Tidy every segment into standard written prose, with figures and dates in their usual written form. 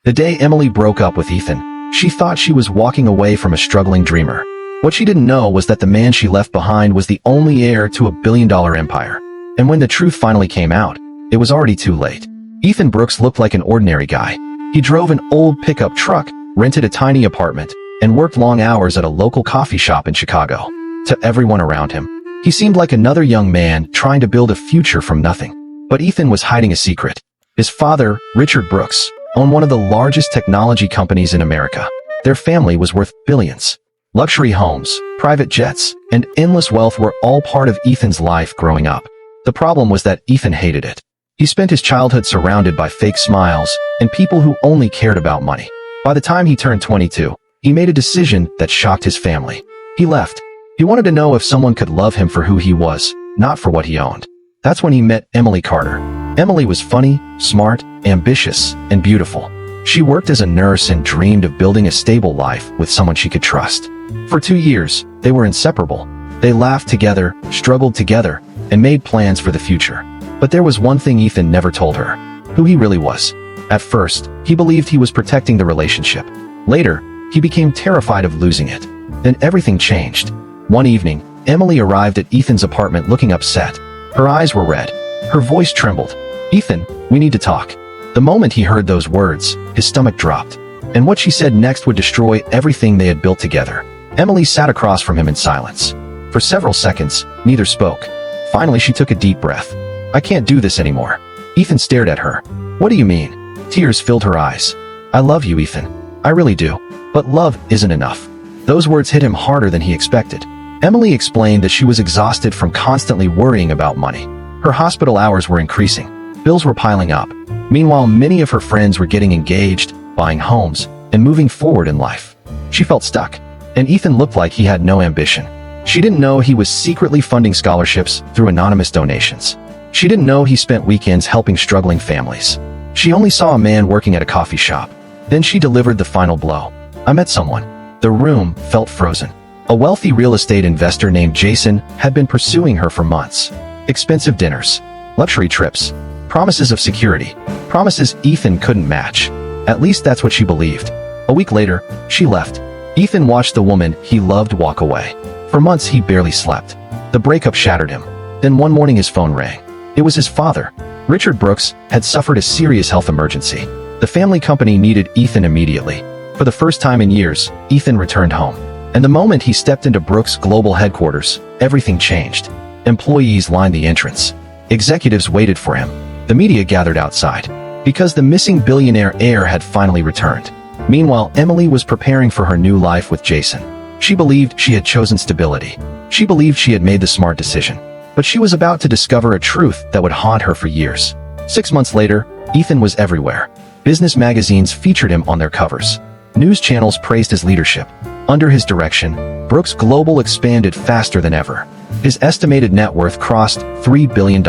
The day Emily broke up with Ethan, she thought she was walking away from a struggling dreamer. What she didn't know was that the man she left behind was the only heir to a billion-dollar empire. And when the truth finally came out, it was already too late. Ethan Brooks looked like an ordinary guy. He drove an old pickup truck, rented a tiny apartment, and worked long hours at a local coffee shop in Chicago. To everyone around him, he seemed like another young man trying to build a future from nothing. But Ethan was hiding a secret. His father, Richard Brooks, owned one of the largest technology companies in America. Their family was worth billions. Luxury homes, private jets, and endless wealth were all part of Ethan's life growing up. The problem was that Ethan hated it. He spent his childhood surrounded by fake smiles and people who only cared about money. By the time he turned 22, he made a decision that shocked his family. He left. He wanted to know if someone could love him for who he was, not for what he owned. That's when he met Emily Carter. Emily was funny, smart, ambitious, and beautiful. She worked as a nurse and dreamed of building a stable life with someone she could trust. For 2 years, they were inseparable. They laughed together, struggled together, and made plans for the future. But there was one thing Ethan never told her: who he really was. At first, he believed he was protecting the relationship. Later, he became terrified of losing it. Then everything changed. One evening, Emily arrived at Ethan's apartment looking upset. Her eyes were red. Her voice trembled. "Ethan, we need to talk." The moment he heard those words, his stomach dropped. And what she said next would destroy everything they had built together. Emily sat across from him in silence. For several seconds, neither spoke. Finally, she took a deep breath. "I can't do this anymore." Ethan stared at her. "What do you mean?" Tears filled her eyes. "I love you, Ethan. I really do. But love isn't enough." Those words hit him harder than he expected. Emily explained that she was exhausted from constantly worrying about money. Her hospital hours were increasing. Bills were piling up. Meanwhile, many of her friends were getting engaged, buying homes, and moving forward in life. She felt stuck. And Ethan looked like he had no ambition. She didn't know he was secretly funding scholarships through anonymous donations. She didn't know he spent weekends helping struggling families. She only saw a man working at a coffee shop. Then she delivered the final blow. "I met someone." The room felt frozen. A wealthy real estate investor named Jason had been pursuing her for months. Expensive dinners, luxury trips, promises of security, promises Ethan couldn't match. At least that's what she believed. A week later, she left. Ethan watched the woman he loved walk away. For months, he barely slept. The breakup shattered him. Then one morning his phone rang. It was his father. Richard Brooks had suffered a serious health emergency. The family company needed Ethan immediately. For the first time in years, Ethan returned home. And the moment he stepped into Brooks' global headquarters, everything changed. Employees lined the entrance. Executives waited for him. The media gathered outside. Because the missing billionaire heir had finally returned. Meanwhile, Emily was preparing for her new life with Jason. She believed she had chosen stability. She believed she had made the smart decision. But she was about to discover a truth that would haunt her for years. 6 months later, Ethan was everywhere. Business magazines featured him on their covers. News channels praised his leadership. Under his direction, Brooks Global expanded faster than ever. His estimated net worth crossed $3 billion.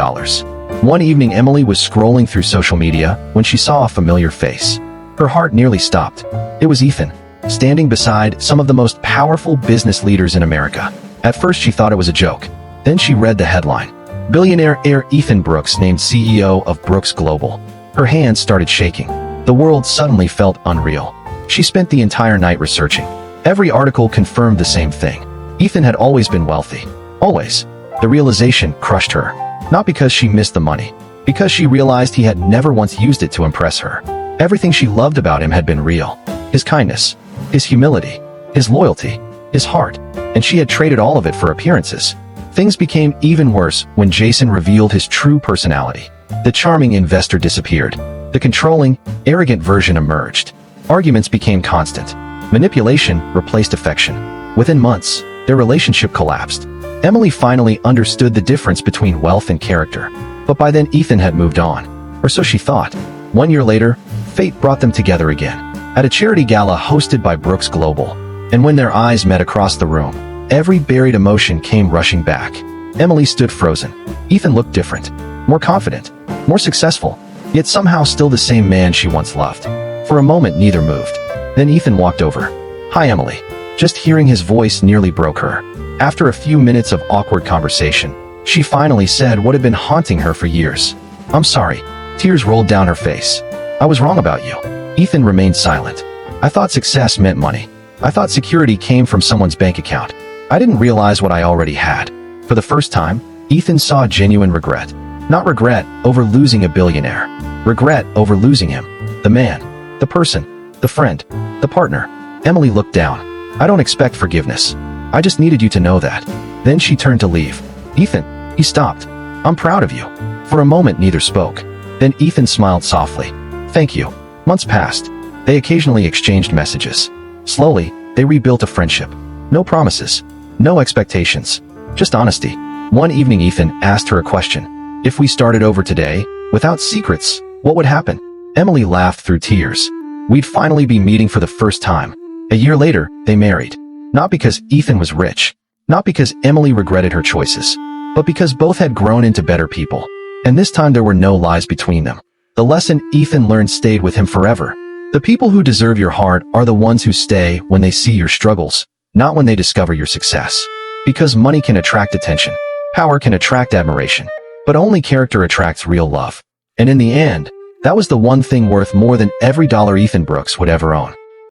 One evening, Emily was scrolling through social media when she saw a familiar face. Her heart nearly stopped. It was Ethan, standing beside some of the most powerful business leaders in America. At first, she thought it was a joke. Then she read the headline: "Billionaire Heir Ethan Brooks named CEO of Brooks Global." Her hands started shaking. The world suddenly felt unreal. She spent the entire night researching. Every article confirmed the same thing. Ethan had always been wealthy. Always. The realization crushed her. Not because she missed the money. Because she realized he had never once used it to impress her. Everything she loved about him had been real. His kindness, his humility, his loyalty, his heart. And she had traded all of it for appearances. Things became even worse when Jason revealed his true personality. The charming investor disappeared. The controlling, arrogant version emerged. Arguments became constant. Manipulation replaced affection. Within months, their relationship collapsed. Emily finally understood the difference between wealth and character. But by then, Ethan had moved on. Or so she thought. 1 year later, fate brought them together again. At a charity gala hosted by Brooks Global. And when their eyes met across the room, every buried emotion came rushing back. Emily stood frozen. Ethan looked different. More confident. More successful. Yet somehow still the same man she once loved. For a moment, neither moved. Then Ethan walked over. "Hi, Emily." Just hearing his voice nearly broke her. After a few minutes of awkward conversation, she finally said what had been haunting her for years. "I'm sorry." Tears rolled down her face. "I was wrong about you." Ethan remained silent. I thought success meant money. I thought security came from someone's bank account. I didn't realize what I already had. For the first time, Ethan saw genuine regret. Not regret over losing a billionaire. Regret over losing him. The man. The person. The friend. The partner. Emily looked down. I don't expect forgiveness. I just needed you to know that. Then she turned to leave. Ethan, he stopped. I'm proud of you. For a moment neither spoke. Then Ethan smiled softly. Thank you. Months passed. They occasionally exchanged messages. Slowly, they rebuilt a friendship. No promises. No expectations. Just honesty. One evening Ethan asked her a question. If we started over today, without secrets, what would happen? Emily laughed through tears. We'd finally be meeting for the first time. A year later, they married. Not because Ethan was rich. Not because Emily regretted her choices. But because both had grown into better people. And this time there were no lies between them. The lesson Ethan learned stayed with him forever. The people who deserve your heart are the ones who stay when they see your struggles, not when they discover your success. Because money can attract attention. Power can attract admiration. But only character attracts real love. And in the end, that was the one thing worth more than every dollar Ethan Brooks would ever own.